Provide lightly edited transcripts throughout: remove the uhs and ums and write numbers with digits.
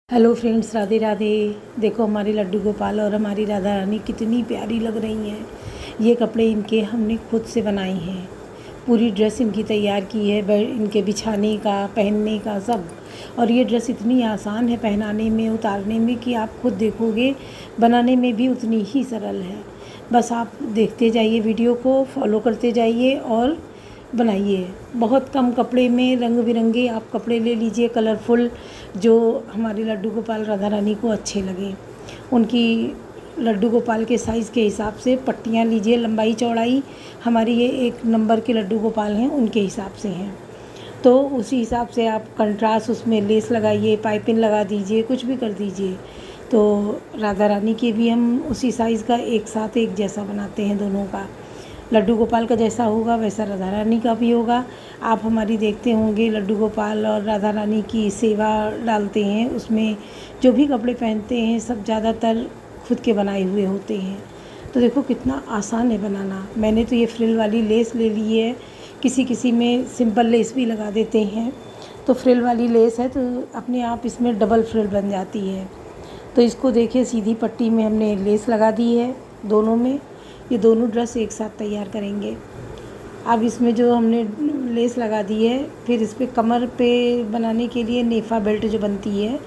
Hello friends, Radhe Radhe. देखो हमारे लड्डू गोपाल और हमारी राधा रानी कितनी प्यारी लग रही हैं। ये कपड़े इनके हमने खुद से बनाए हैं। पूरी ड्रेस इनकी तैयार की है, इनके बिछाने का, पहनने का सब। और ये ड्रेस इतनी आसान है पहनाने में, उतारने में कि आप खुद देखोगे बनाने में भी उतनी ही सरल है। बस आप देखते जाइए, वीडियो को फॉलो करते जाइए और बनाइए। बहुत कम कपड़े में रंग बिरंगे आप कपड़े ले लीजिए, कलरफुल, जो हमारे लड्डू गोपाल राधा रानी को अच्छे लगे। उनकी लड्डू गोपाल के साइज़ के हिसाब से पट्टियाँ लीजिए, लंबाई चौड़ाई हमारी ये 1 नंबर के लड्डू गोपाल हैं उनके हिसाब से हैं। तो उसी हिसाब से आप कंट्रास्ट उसमें लेस लगाइए, पाइपिंग लगा दीजिए, कुछ भी कर दीजिए। तो राधा रानी के भी हम उसी साइज़ का एक साथ एक जैसा बनाते हैं दोनों का। लड्डू गोपाल का जैसा होगा वैसा राधा रानी का भी होगा। आप हमारी देखते होंगे लड्डू गोपाल और राधा रानी की सेवा डालते हैं, उसमें जो भी कपड़े पहनते हैं सब ज़्यादातर खुद के बनाए हुए होते हैं। तो देखो कितना आसान है बनाना। मैंने तो ये फ्रिल वाली लेस ले ली है, किसी में सिंपल लेस भी लगा देते हैं। तो फ्रिल वाली लेस है तो अपने आप इसमें डबल फ्रिल बन जाती है। तो इसको देखिए, सीधी पट्टी में हमने लेस लगा दी है दोनों में। ये दोनों ड्रेस एक साथ तैयार करेंगे। अब इसमें जो हमने लेस लगा दी है, फिर इस पर कमर पे बनाने के लिए नेफ़ा बेल्ट जो बनती है,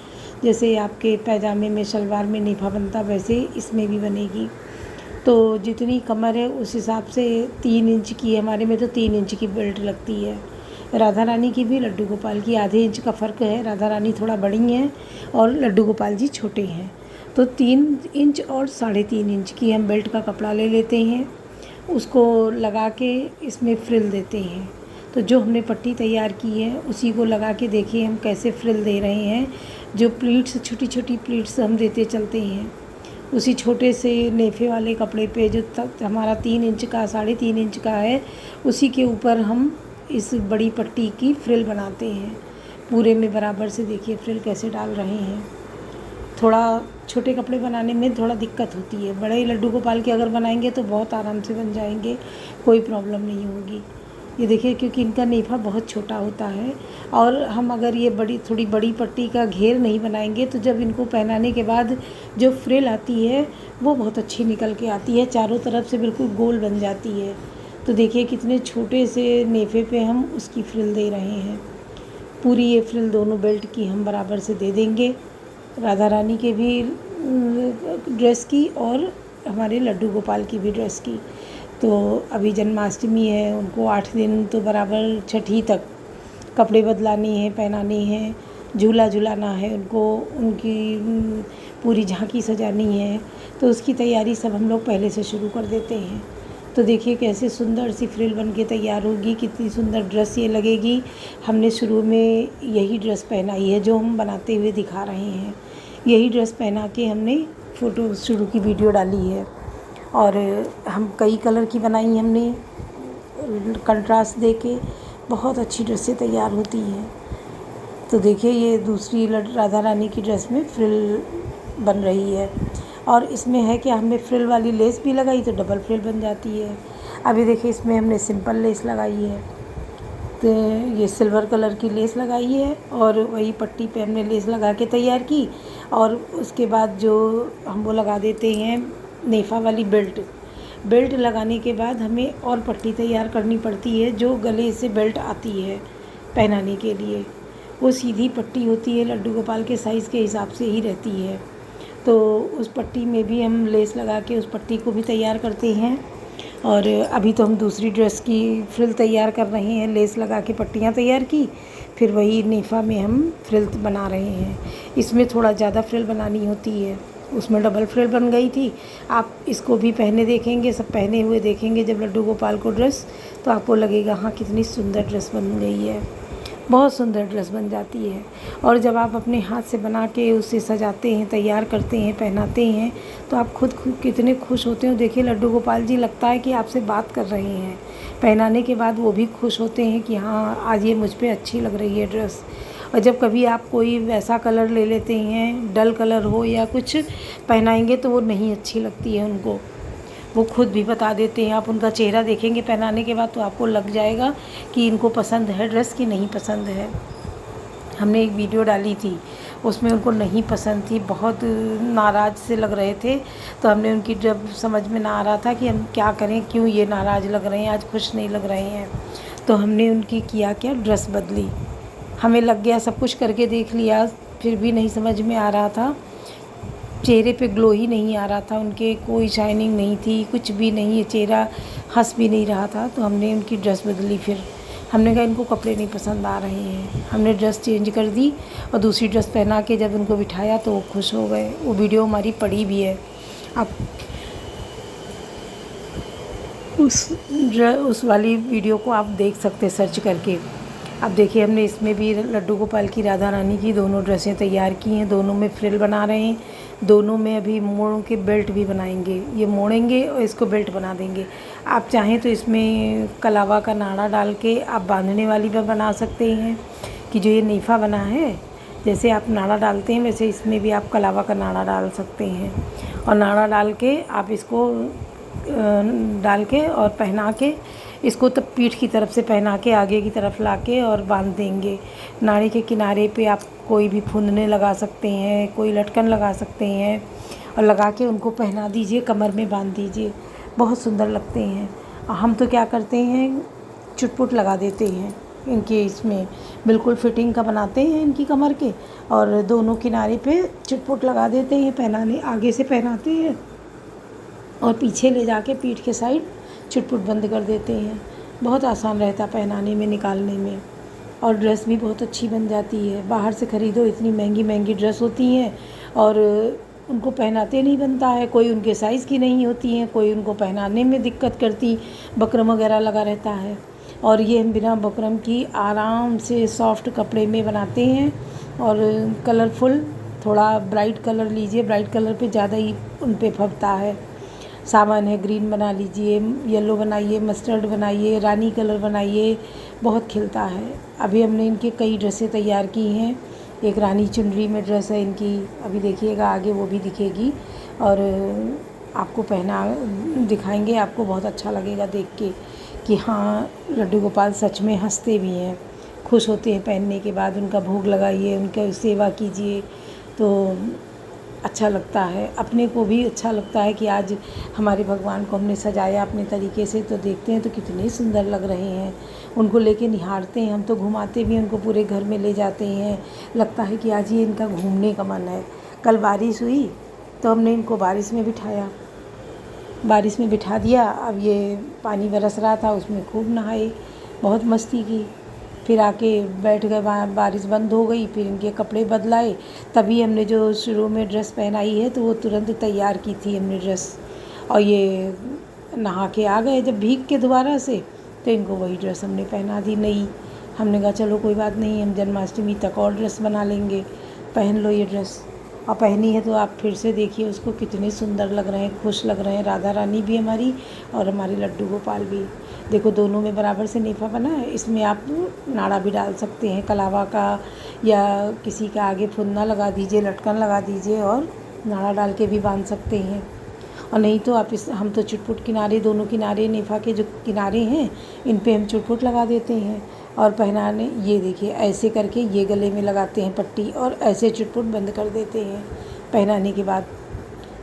जैसे आपके पैजामे में, शलवार में नेफ़ा बनता, वैसे इसमें भी बनेगी। तो जितनी कमर है उस हिसाब से 3 इंच की, हमारे में तो 3 इंच की बेल्ट लगती है। राधा रानी की भी, लड्डू गोपाल की आधे इंच का फ़र्क है। राधा रानी थोड़ा बड़ी हैं और लड्डू गोपाल जी छोटे हैं। तो 3 इंच और 3.5 इंच की हम बेल्ट का कपड़ा ले लेते हैं, उसको लगा के इसमें फ्रिल देते हैं। तो जो हमने पट्टी तैयार की है उसी को लगा के देखिए हम कैसे फ्रिल दे रहे हैं। जो प्लीट्स, छोटी छोटी प्लीट्स हम देते चलते हैं, उसी छोटे से नेफे वाले कपड़े पे जो तक हमारा 3 इंच का, 3.5 इंच का है, उसी के ऊपर हम इस बड़ी पट्टी की फ्रिल बनाते हैं। पूरे में बराबर से देखिए फ्रिल कैसे डाल रहे हैं। थोड़ा छोटे कपड़े बनाने में थोड़ा दिक्कत होती है, बड़े लड्डू गोपाल के अगर बनाएंगे तो बहुत आराम से बन जाएंगे, कोई प्रॉब्लम नहीं होगी। ये देखिए, क्योंकि इनका नेफा बहुत छोटा होता है और हम अगर ये थोड़ी बड़ी पट्टी का घेर नहीं बनाएंगे तो जब इनको पहनाने के बाद जो फ्रिल आती है वो बहुत अच्छी निकल के आती है, चारों तरफ से बिल्कुल गोल बन जाती है। तो देखिए कितने छोटे से नेफे पे हम उसकी फ्रिल दे रहे हैं। पूरी ये फ्रिल दोनों बेल्ट की हम बराबर से दे देंगे, राधा रानी के भी ड्रेस की और हमारे लड्डू गोपाल की भी ड्रेस की। तो अभी जन्माष्टमी है, उनको 8 दिन तो बराबर, छठी तक कपड़े बदलाने हैं, पहनाने हैं, झूला झुलाना है उनको, उनकी पूरी झांकी सजानी है। तो उसकी तैयारी सब हम लोग पहले से शुरू कर देते हैं। तो देखिए कैसे सुंदर सी फ्रिल बन के तैयार होगी, कितनी सुंदर ड्रेस ये लगेगी। हमने शुरू में यही ड्रेस पहनाई है जो हम बनाते हुए दिखा रहे हैं। यही ड्रेस पहना के हमने फ़ोटो शुरू की वीडियो डाली है। और हम कई कलर की बनाई हमने, कंट्रास्ट दे के बहुत अच्छी ड्रेसें तैयार होती हैं। तो देखिए ये दूसरी राधा रानी की ड्रेस में फ्रिल बन रही है और इसमें है कि हमने फ्रिल वाली लेस भी लगाई तो डबल फ्रिल बन जाती है। अभी देखिए इसमें हमने सिंपल लेस लगाई है, तो ये सिल्वर कलर की लेस लगाई है और वही पट्टी पे हमने लेस लगा के तैयार की। और उसके बाद जो हम वो लगा देते हैं नेफ़ा वाली बेल्ट लगाने के बाद हमें और पट्टी तैयार करनी पड़ती है जो गले से बेल्ट आती है पहनाने के लिए। वो सीधी पट्टी होती है, लड्डू गोपाल के साइज़ के हिसाब से ही रहती है। तो उस पट्टी में भी हम लेस लगा के उस पट्टी को भी तैयार करते हैं। और अभी तो हम दूसरी ड्रेस की फ्रिल तैयार कर रहे हैं, लेस लगा के पट्टियाँ तैयार की, फिर वही नेफ़ा में हम फ्रिल बना रहे हैं। इसमें थोड़ा ज़्यादा फ्रिल बनानी होती है, उसमें डबल फ्रिल बन गई थी। आप इसको भी पहने देखेंगे, सब पहने हुए देखेंगे जब लड्डू गोपाल को ड्रेस, तो आपको लगेगा हाँ कितनी सुंदर ड्रेस बन गई है, बहुत सुंदर ड्रेस बन जाती है। और जब आप अपने हाथ से बना के उसे सजाते हैं, तैयार करते हैं, पहनाते हैं, तो आप खुद कितने खुश होते हो। देखिए लड्डू गोपाल जी लगता है कि आपसे बात कर रहे हैं। पहनाने के बाद वो भी खुश होते हैं कि हाँ आज ये मुझ पे अच्छी लग रही है ड्रेस। और जब कभी आप कोई वैसा कलर ले लेते हैं, डल कलर हो या कुछ पहनाएंगे, तो वो नहीं अच्छी लगती है उनको, वो खुद भी बता देते हैं। आप उनका चेहरा देखेंगे पहनाने के बाद तो आपको लग जाएगा कि इनको पसंद है ड्रेस कि नहीं पसंद है। हमने एक वीडियो डाली थी उसमें उनको नहीं पसंद थी, बहुत नाराज़ से लग रहे थे। तो हमने उनकी जब समझ में ना आ रहा था कि हम क्या करें, क्यों ये नाराज़ लग रहे हैं, आज खुश नहीं लग रहे हैं, तो हमने उनकी किया क्या, ड्रेस बदली। हमें लग गया, सब कुछ करके देख लिया, फिर भी नहीं समझ में आ रहा था। चेहरे पे ग्लो ही नहीं आ रहा था उनके, कोई शाइनिंग नहीं थी, कुछ भी नहीं, चेहरा हंस भी नहीं रहा था। तो हमने उनकी ड्रेस बदली। फिर हमने कहा इनको कपड़े नहीं पसंद आ रहे हैं, हमने ड्रेस चेंज कर दी और दूसरी ड्रेस पहना के जब उनको बिठाया तो वो खुश हो गए। वो वीडियो हमारी पड़ी भी है, आप उस वाली वीडियो को आप देख सकते हैं सर्च करके। अब देखिए, हमने इसमें भी लड्डू गोपाल की, राधा रानी की दोनों ड्रेसें तैयार की हैं। दोनों में फ्रिल बना रहे हैं, दोनों में अभी मोड़ के बेल्ट भी बनाएंगे। ये मोड़ेंगे और इसको बेल्ट बना देंगे। आप चाहें तो इसमें कलावा का नाड़ा डाल के आप बांधने वाली भी बना सकते हैं, कि जो ये नेफा बना है, जैसे आप नाड़ा डालते हैं वैसे इसमें भी आप कलावा का नाड़ा डाल सकते हैं। और नाड़ा डाल के आप इसको डाल के और पहना के, इसको तब पीठ की तरफ से पहना के आगे की तरफ ला के और बांध देंगे। नाड़ी के किनारे पे आप कोई भी फुंदने लगा सकते हैं, कोई लटकन लगा सकते हैं, और लगा के उनको पहना दीजिए, कमर में बांध दीजिए, बहुत सुंदर लगते हैं। हम तो क्या करते हैं, चुटपुट लगा देते हैं इनके, इसमें बिल्कुल फिटिंग का बनाते हैं इनकी कमर के, और दोनों किनारे पे चुटपुट लगा देते हैं, पहनाने आगे से पहनाते हैं और पीछे ले जाके पीठ के साइड चुटपुट बंद कर देते हैं। बहुत आसान रहता पहनाने में, निकालने में, और ड्रेस भी बहुत अच्छी बन जाती है। बाहर से ख़रीदो, इतनी महंगी महंगी ड्रेस होती हैं और उनको पहनाते नहीं बनता है, कोई उनके साइज़ की नहीं होती हैं, कोई उनको पहनाने में दिक्कत करती, बकरम वगैरह लगा रहता है। और ये हम बिना बकरम की आराम से सॉफ्ट कपड़े में बनाते हैं। और कलरफुल, थोड़ा ब्राइट कलर लीजिए, ब्राइट कलर पे ज़्यादा ही उन पे फबता है। सामान है, ग्रीन बना लीजिए, येलो बनाइए, मस्टर्ड बनाइए, रानी कलर बनाइए, बहुत खिलता है। अभी हमने इनके कई ड्रेसें तैयार की हैं। एक रानी चुनरी में ड्रेस है इनकी, अभी देखिएगा आगे वो भी दिखेगी, और आपको पहना दिखाएंगे, आपको बहुत अच्छा लगेगा देख के कि हाँ, लड्डू गोपाल सच में हंसते भी हैं, खुश होते हैं पहनने के बाद। उनका भोग लगाइए, उनका सेवा कीजिए, तो अच्छा लगता है, अपने को भी अच्छा लगता है कि आज हमारे भगवान को हमने सजाया अपने तरीके से। तो देखते हैं तो कितने सुंदर लग रहे हैं, उनको लेके निहारते हैं, हम तो घुमाते भी, उनको पूरे घर में ले जाते हैं। लगता है कि आज ये इनका घूमने का मन है। कल बारिश हुई तो हमने इनको बारिश में बिठाया, बारिश में बिठा दिया। अब ये पानी बरस रहा था, उसमें खूब नहाए, बहुत मस्ती की। फिर आके बैठ गए, बारिश बंद हो गई, फिर इनके कपड़े बदलाए। तभी हमने जो शुरू में ड्रेस पहनाई है तो वो तुरंत तैयार की थी हमने ड्रेस, और ये नहा के आ गए जब भीग के दोबारा से, तो इनको वही ड्रेस हमने पहना दी नई। हमने कहा चलो कोई बात नहीं, हम जन्माष्टमी तक और ड्रेस बना लेंगे, पहन लो ये ड्रेस। और पहनी है तो आप फिर से देखिए उसको, कितने सुंदर लग रहे हैं, खुश लग रहे हैं। राधा रानी भी हमारी और हमारे लड्डू गोपाल भी। देखो दोनों में बराबर से नेफा बना है, इसमें आप नाड़ा भी डाल सकते हैं कलावा का, या किसी का आगे फुंदना लगा दीजिए, लटकन लगा दीजिए और नाड़ा डाल के भी बांध सकते हैं। और नहीं तो आप हम तो चुटपुट किनारे, दोनों किनारे नेफा के जो किनारे हैं इन पे हम चुटपुट लगा देते हैं और पहनाने, ये देखिए ऐसे करके ये गले में लगाते हैं पट्टी और ऐसे चुटपुट बंद कर देते हैं पहनाने के बाद।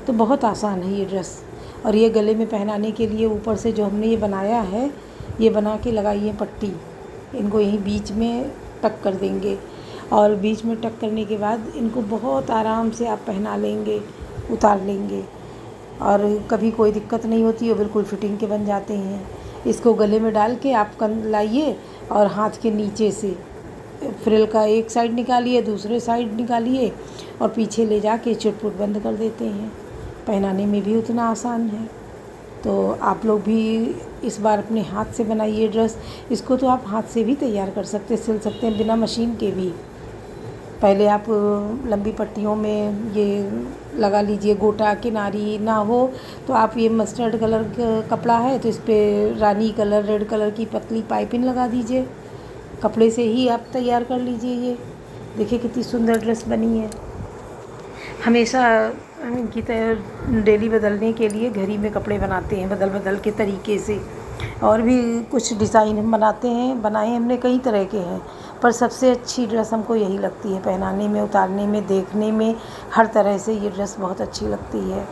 तो बहुत आसान है ये ड्रेस। और ये गले में पहनाने के लिए ऊपर से जो हमने ये बनाया है, ये बना के लगाइए पट्टी, इनको यहीं बीच में टक कर देंगे, और बीच में टक करने के बाद इनको बहुत आराम से आप पहना लेंगे, उतार लेंगे, और कभी कोई दिक्कत नहीं होती, वो बिल्कुल फिटिंग के बन जाते हैं। इसको गले में डाल के आप लाइए और हाथ के नीचे से फ्रिल का एक साइड निकालिए, दूसरे साइड निकालिए और पीछे ले जाके चुटपुट बंद कर देते हैं। पहनाने में भी उतना आसान है। तो आप लोग भी इस बार अपने हाथ से बनाइए ड्रेस। इसको तो आप हाथ से भी तैयार कर सकते हैं, सिल सकते हैं बिना मशीन के भी। पहले आप लंबी पट्टियों में ये लगा लीजिए, गोटा किनारी ना हो तो आप ये मस्टर्ड कलर का कपड़ा है तो इस पर रानी कलर, रेड कलर की पतली पाइपिंग लगा दीजिए, कपड़े से ही आप तैयार कर लीजिए। ये देखिए कितनी सुंदर ड्रेस बनी है। हमेशा हम इनकी डेली बदलने के लिए घर ही में कपड़े बनाते हैं, बदल बदल के तरीके से। और भी कुछ डिज़ाइन हम बनाते हैं, बनाए हमने कई तरह के हैं, पर सबसे अच्छी ड्रेस हमको यही लगती है, पहनाने में, उतारने में, देखने में, हर तरह से ये ड्रेस बहुत अच्छी लगती है।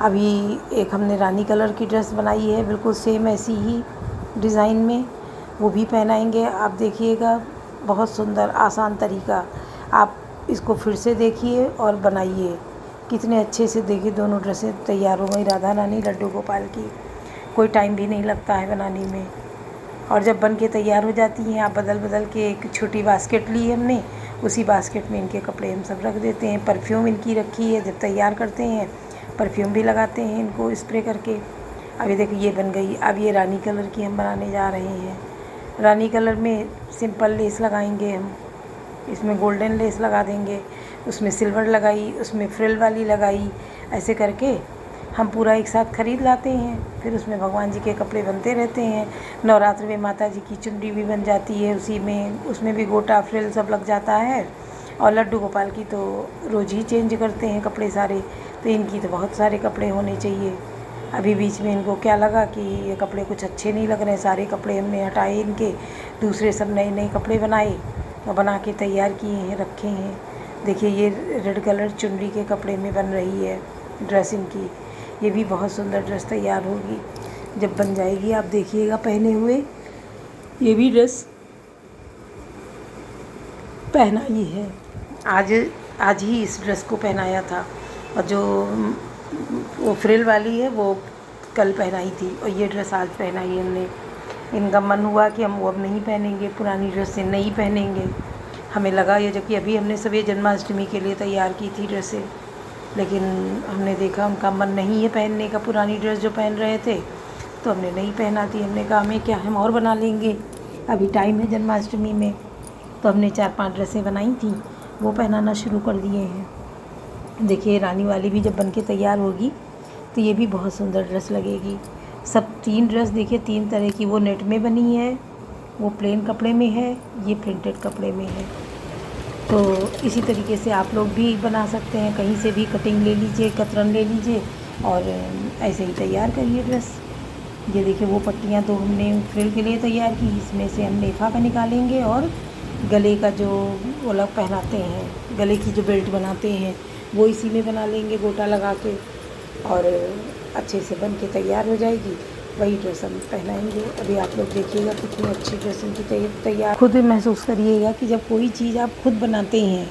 अभी एक हमने रानी कलर की ड्रेस बनाई है, बिल्कुल सेम ऐसी ही डिज़ाइन में, वो भी पहनाएंगे। आप देखिएगा, बहुत सुंदर आसान तरीका। आप इसको फिर से देखिए और बनाइए। कितने अच्छे से देखिए दोनों ड्रेसें तैयार हो गई, राधा रानी लड्डू गोपाल की। कोई टाइम भी नहीं लगता है बनाने में। और जब बन के तैयार हो जाती हैं, आप बदल बदल के, एक छोटी बास्केट ली है हमने, उसी बास्केट में इनके कपड़े हम सब रख देते हैं। परफ्यूम इनकी रखी है, जब तैयार करते हैं परफ्यूम भी लगाते हैं इनको स्प्रे करके। अभी देखिए ये बन गई। अब ये रानी कलर की हम बनाने जा रहे हैं। रानी कलर में सिंपल लेस लगाएंगे हम, इसमें गोल्डन लेस लगा देंगे, उसमें सिल्वर लगाई, उसमें फ्रिल वाली लगाई, ऐसे करके हम पूरा एक साथ ख़रीद लाते हैं। फिर उसमें भगवान जी के कपड़े बनते रहते हैं। नवरात्र में माता जी की चुनरी भी बन जाती है उसी में, उसमें भी गोटा फ्रिल सब लग जाता है। और लड्डू गोपाल की तो रोज़ ही चेंज करते हैं कपड़े सारे, तो इनकी तो बहुत सारे कपड़े होने चाहिए। अभी बीच में इनको क्या लगा कि ये कपड़े कुछ अच्छे नहीं लग रहे, सारे कपड़े हमने हटाए इनके, दूसरे सब नए नए कपड़े बनाए और बना के तैयार किए हैं, रखे हैं। देखिए ये रेड कलर चुनरी के कपड़े में बन रही है ड्रेस इनकी। ये भी बहुत सुंदर ड्रेस तैयार होगी जब बन जाएगी, आप देखिएगा पहने हुए। ये भी ड्रेस पहनाई है, आज ही इस ड्रेस को पहनाया था। और जो वो फ्रिल वाली है वो कल पहनाई थी, और ये ड्रेस आज पहनाई हमने। इनका मन हुआ कि हम वो अब नहीं पहनेंगे, पुरानी ड्रेस से नहीं पहनेंगे। हमें लगा ये, जबकि अभी हमने सब ये जन्माष्टमी के लिए तैयार की थी ड्रेसें, लेकिन हमने देखा उनका मन नहीं है पहनने का, पुरानी ड्रेस जो पहन रहे थे, तो हमने नहीं पहना थी। हमने कहा हमें क्या, हम और बना लेंगे, अभी टाइम है जन्माष्टमी में। तो हमने 4-5 ड्रेसें बनाई थी, वो पहनाना शुरू कर दिए हैं। देखिए रानी वाली भी जब बन के तैयार होगी तो ये भी बहुत सुंदर ड्रेस लगेगी। सब 3 ड्रेस देखिए 3 तरह की, वो नेट में बनी है, वो प्लेन कपड़े में है, ये प्रिंटेड कपड़े में है। तो इसी तरीके से आप लोग भी बना सकते हैं, कहीं से भी कटिंग ले लीजिए, कतरन ले लीजिए और ऐसे ही तैयार करिए ड्रेस। ये देखिए वो पट्टियाँ तो हमने फ्रिल के लिए तैयार की, इसमें से हम नेफा का निकालेंगे और गले का जो वो लोग पहनाते हैं, गले की जो बेल्ट बनाते हैं, वो इसी में बना लेंगे गोटा लगा के, और अच्छे से बन के तैयार हो जाएगी। वही ड्रेस हम पहनाएंगे। अभी आप लोग देखिएगा कितनी अच्छी ड्रेस इनकी तैयार। खुद महसूस करिएगा कि जब कोई चीज़ आप खुद बनाते हैं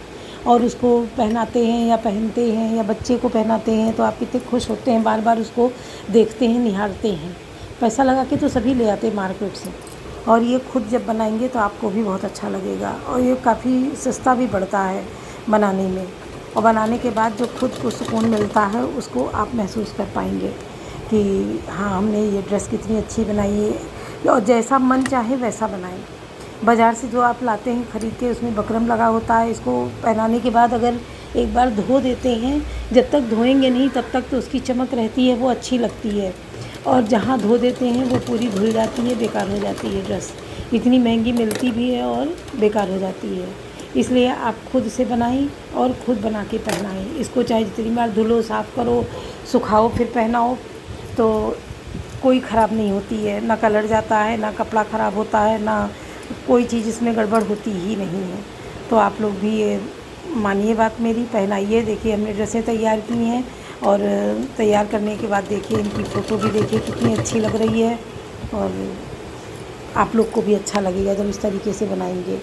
और उसको पहनाते हैं या पहनते हैं या बच्चे को पहनाते हैं, तो आप कितने खुश होते हैं, बार बार उसको देखते हैं, निहारते हैं। पैसा लगा के तो सभी ले आते हैं मार्केट से, और ये खुद जब बनाएंगे तो आपको भी बहुत अच्छा लगेगा। और ये काफ़ी सस्ता भी पड़ता है बनाने में, और बनाने के बाद जो खुद को सुकून मिलता है उसको आप महसूस कर पाएंगे कि हाँ हमने ये ड्रेस कितनी अच्छी बनाई है। और जैसा मन चाहे वैसा बनाएं। बाज़ार से जो आप लाते हैं ख़रीद के, उसमें बकरम लगा होता है। इसको पहनाने के बाद अगर एक बार धो देते हैं, जब तक धोएंगे नहीं तब तक तो उसकी चमक रहती है, वो अच्छी लगती है। और जहाँ धो देते हैं वो पूरी धुल जाती है, बेकार हो जाती है ड्रेस। इतनी महंगी मिलती भी है और बेकार हो जाती है। इसलिए आप खुद से बनाएं और खुद बना के पहनाएं। इसको चाहे जितनी बार धुलो, साफ़ करो, सुखाओ, फिर पहनाओ, तो कोई ख़राब नहीं होती है। ना कलर जाता है, ना कपड़ा ख़राब होता है, ना कोई चीज़ इसमें गड़बड़ होती ही नहीं है। तो आप लोग भी ये मानिए बात मेरी, पहनाइए। देखिए हमने ड्रेसें तैयार की हैं, और तैयार करने के बाद देखिए इनकी फ़ोटो भी देखिए कितनी अच्छी लग रही है, और आप लोग को भी अच्छा लगेगा जब इस तरीके से बनाएंगे।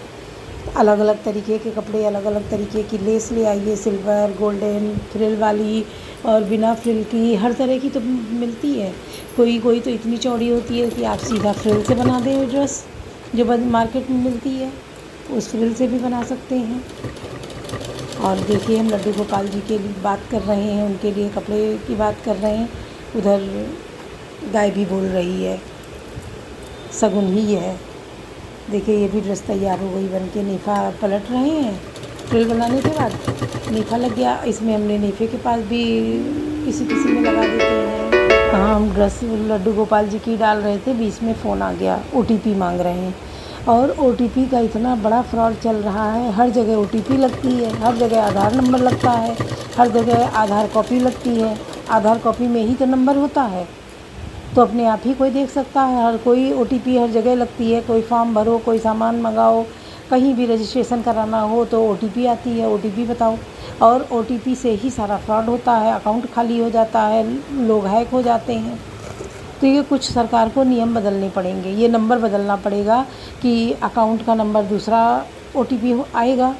अलग अलग तरीके के कपड़े, अलग अलग तरीके की लेस ले आइए, सिल्वर, गोल्डन, फ्रिल वाली और बिना फ्रिल की, हर तरह की तो मिलती है। कोई कोई तो इतनी चौड़ी होती है कि आप सीधा फ्रिल से बना दें ड्रेस, जो मार्केट में मिलती है, उस फ्रिल से भी बना सकते हैं। और देखिए हम लड्डू गोपाल जी के लिए बात कर रहे हैं, उनके लिए कपड़े की बात कर रहे हैं, उधर गाय भी बोल रही है, शगुन ही है। देखिए ये भी ड्रेस तैयार हो गई बन के। नेफा पलट रहे हैं, फ्रिल बनाने के बाद नेफा लग गया। इसमें हमने नेफे के पास भी किसी किसी में लगा देते हैं। हाँ, हम ड्रेस लड्डू गोपाल जी की डाल रहे थे, बीच में फ़ोन आ गया, OTP मांग रहे हैं। और OTP का इतना बड़ा फ्रॉड चल रहा है, हर जगह OTP लगती है, हर जगह आधार नंबर लगता है, हर जगह आधार कॉपी लगती है। आधार कॉपी में ही तो नंबर होता है, तो अपने आप ही कोई देख सकता है। हर कोई OTP हर जगह लगती है। कोई फॉर्म भरो, कोई सामान मंगाओ, कहीं भी रजिस्ट्रेशन कराना हो तो OTP आती है, OTP बताओ, और OTP से ही सारा फ्रॉड होता है, अकाउंट खाली हो जाता है, लोग हैक हो जाते हैं। तो ये कुछ सरकार को नियम बदलने पड़ेंगे, ये नंबर बदलना पड़ेगा कि अकाउंट का नंबर दूसरा OTP आएगा,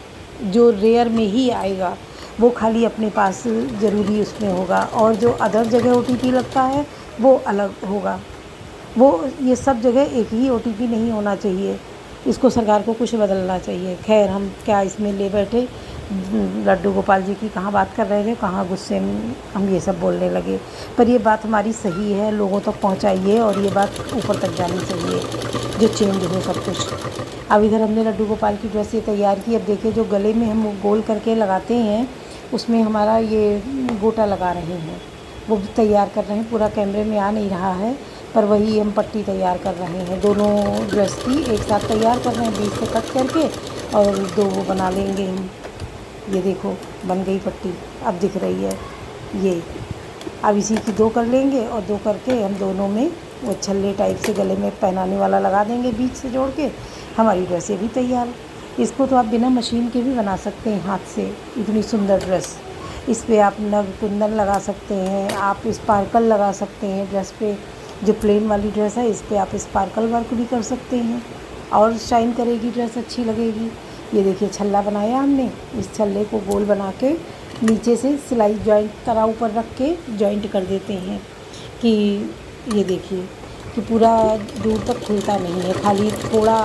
जो रेयर में ही आएगा, वो खाली अपने पास ज़रूरी उसमें होगा, और जो अदर जगह OTP लगता है वो अलग होगा। वो ये सब जगह एक ही OTP नहीं होना चाहिए, इसको सरकार को कुछ बदलना चाहिए। खैर, हम क्या इसमें ले बैठे, लड्डू गोपाल जी की कहाँ बात कर रहे थे, कहाँ गुस्से में हम ये सब बोलने लगे। पर ये बात हमारी सही है, लोगों तक पहुँचाइए, और ये बात ऊपर तक जानी चाहिए, जो चेंज हो सब कुछ। अब इधर हमने लड्डू गोपाल की ड्रेस ये तैयार की। अब देखिए, जो गले में हम गोल करके लगाते हैं उसमें हमारा ये गोटा लगा रहे हैं, वो तैयार कर रहे हैं। पूरा कैमरे में आ नहीं रहा है, पर वही हम पट्टी तैयार कर रहे हैं। दोनों ड्रेस की एक साथ तैयार कर रहे हैं, बीच से कट करके, और 2 वो बना लेंगे हम। ये देखो, बन गई पट्टी, अब दिख रही है ये। अब इसी की 2 कर लेंगे, और 2 करके हम दोनों में वो छल्ले टाइप से गले में पहनाने वाला लगा देंगे, बीच से जोड़ के। हमारी ड्रेसें भी तैयार। इसको तो आप बिना मशीन के भी बना सकते हैं हाथ से, इतनी सुंदर ड्रेस। इस पे आप नग कुंदन लगा सकते हैं, आप स्पार्कल लगा सकते हैं ड्रेस पे। जो प्लेन वाली ड्रेस है, इस पे आप स्पार्कल वर्क भी कर सकते हैं, और शाइन करेगी ड्रेस, अच्छी लगेगी। ये देखिए, छल्ला बनाया हमने। इस छल्ले को गोल बना के नीचे से सिलाई जॉइंट तरह ऊपर रख के जॉइंट कर देते हैं कि ये देखिए कि पूरा दूर तक खुलता नहीं है, खाली थोड़ा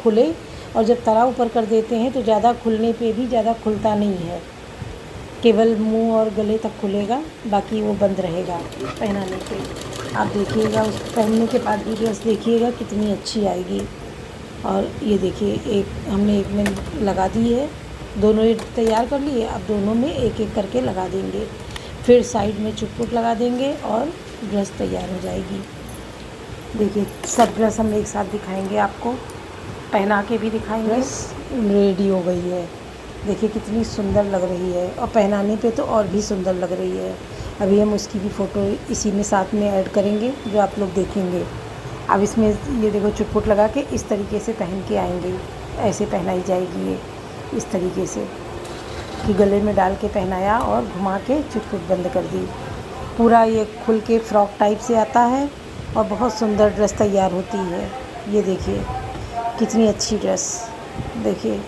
खुले। और जब तरा ऊपर कर देते हैं तो ज़्यादा खुलने पे भी ज़्यादा खुलता नहीं है, केवल मुंह और गले तक खुलेगा, बाकी वो बंद रहेगा पहनाने पे। आप देखिएगा, उस पहनने के बाद भी ड्रेस देखिएगा कितनी अच्छी आएगी। और ये देखिए, हमने एक में लगा दी है, दोनों ही तैयार कर लिए। अब दोनों में एक एक करके लगा देंगे, फिर साइड में चुटपुट लगा देंगे और ड्रेस तैयार हो जाएगी। देखिए, सब ड्रेस हम एक साथ दिखाएंगे आपको, पहना के भी दिखाएंगे। ड्रेस रेडी हो गई है, देखिए कितनी सुंदर लग रही है, और पहनाने पे तो और भी सुंदर लग रही है। अभी हम उसकी भी फ़ोटो इसी में साथ में ऐड करेंगे, जो आप लोग देखेंगे। अब इसमें ये देखो, चुटपुट लगा के इस तरीके से पहन के आएंगे, ऐसे पहनाई जाएगी ये, इस तरीके से कि गले में डाल के पहनाया और घुमा के चुटपुट बंद कर दी। पूरा ये खुल के फ्रॉक टाइप से आता है, और बहुत सुंदर ड्रेस तैयार होती है। ये देखिए कितनी अच्छी ड्रेस, देखिए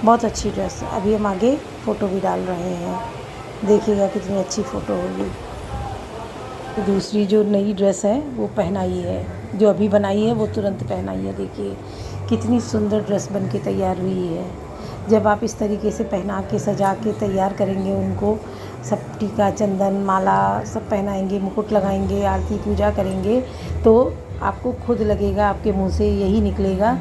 बहुत अच्छी ड्रेस। अभी हम आगे फ़ोटो भी डाल रहे हैं, देखिएगा कितनी अच्छी फ़ोटो होगी। दूसरी जो नई ड्रेस है वो पहनाई है, जो अभी बनाई है वो तुरंत पहनाई है। देखिए कितनी सुंदर ड्रेस बन के तैयार हुई है। जब आप इस तरीके से पहना के सजा के तैयार करेंगे उनको, सब टीका चंदन माला सब पहनाएंगे, मुकुट लगाएंगे, आरती पूजा करेंगे, तो आपको खुद लगेगा, आपके मुंह से यही निकलेगा,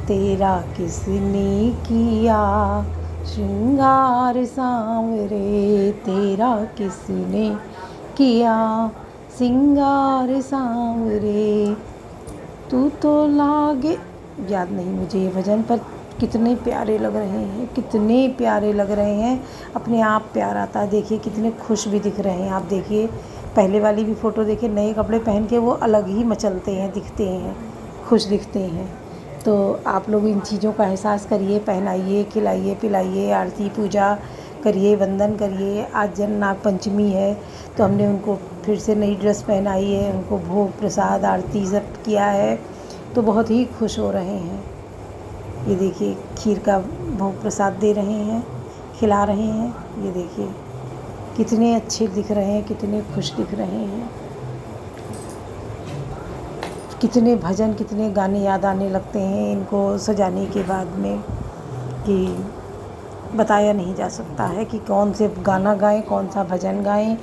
तेरा किसने किया श्रृंगार सांवरे, तेरा किसने किया सिंगार सांवरे, तू तो लागे। याद नहीं मुझे ये भजन, पर कितने प्यारे लग रहे हैं, कितने प्यारे लग रहे हैं, अपने आप प्यार आता है। देखिए कितने खुश भी दिख रहे हैं। आप देखिए, पहले वाली भी फ़ोटो देखिए, नए कपड़े पहन के वो अलग ही मचलते हैं, दिखते हैं, खुश दिखते हैं। तो आप लोग इन चीज़ों का एहसास करिए, पहनाइए, खिलाइए, पिलाइए, आरती पूजा करिए, वंदन करिए। आज जन नाग पंचमी है, तो हमने उनको फिर से नई ड्रेस पहनाई है, उनको भोग प्रसाद आरती सब किया है, तो बहुत ही खुश हो रहे हैं। ये देखिए, खीर का भोग प्रसाद दे रहे हैं, खिला रहे हैं। ये देखिए कितने अच्छे दिख रहे हैं, कितने खुश दिख रहे हैं। कितने भजन, कितने गाने याद आने लगते हैं इनको सजाने के बाद में, कि बताया नहीं जा सकता है कि कौन से गाना गाएं, कौन सा भजन गाएं।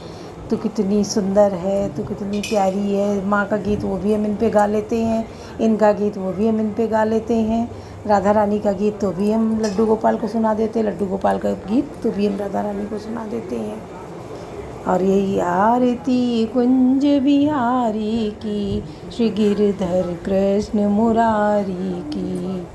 तो कितनी सुंदर है, तो कितनी प्यारी है। माँ का गीत वो भी हम इन पे गा लेते हैं, इनका गीत वो भी हम इन पे गा लेते हैं, राधा रानी का गीत तो भी हम लड्डू गोपाल को सुना देते हैं, लड्डू गोपाल का गीत तो भी हम राधा रानी को सुना देते हैं। और यही आरती कुंज बिहारी की, श्री गिरधर कृष्ण मुरारी की।